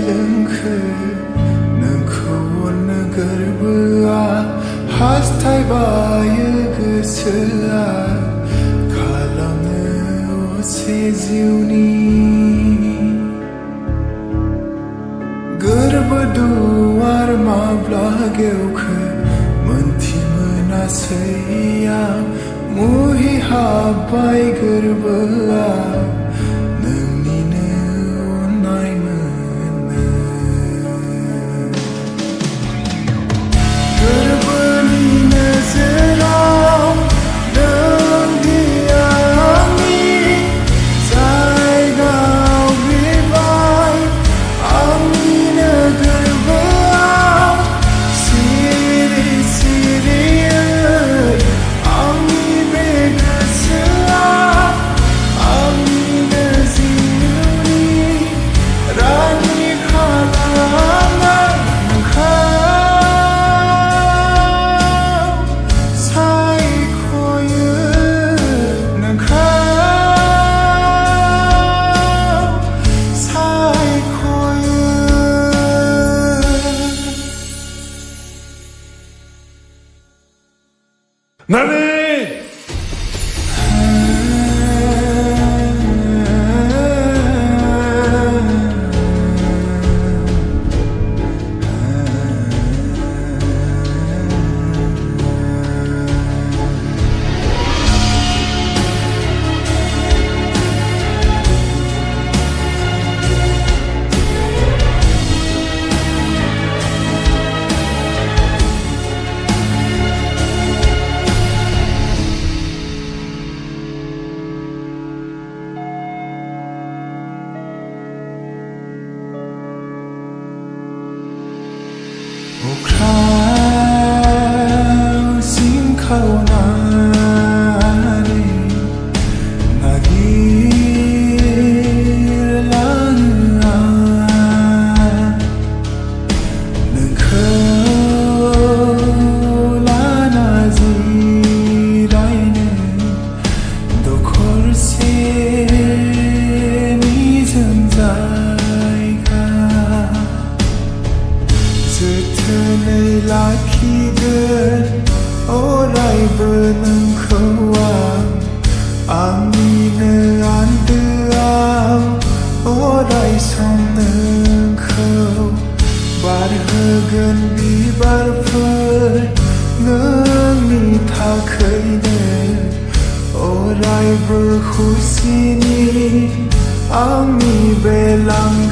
लोंखो नोंखौ अननो गोरबोआ हास्थायबायो गोसोआ खालामनो असे जिउनि गोरबो दुवार माब्ला गेवखो मोनथि मोनासै आं मुहि हाब्बाय गोरबोआ 나네! Ukraw singkaw nari nagir lang nengkaw lana zirayne dokor se nizam zayga जोथोनै लाखिगोन अरायबो नोंखौ आंनिनो आन्दोआव अराय सम नोंखौ बारहोगोन बिबारफोर नोंनि थाखैनो अरायबो खुसिनि आंनि बे लांदां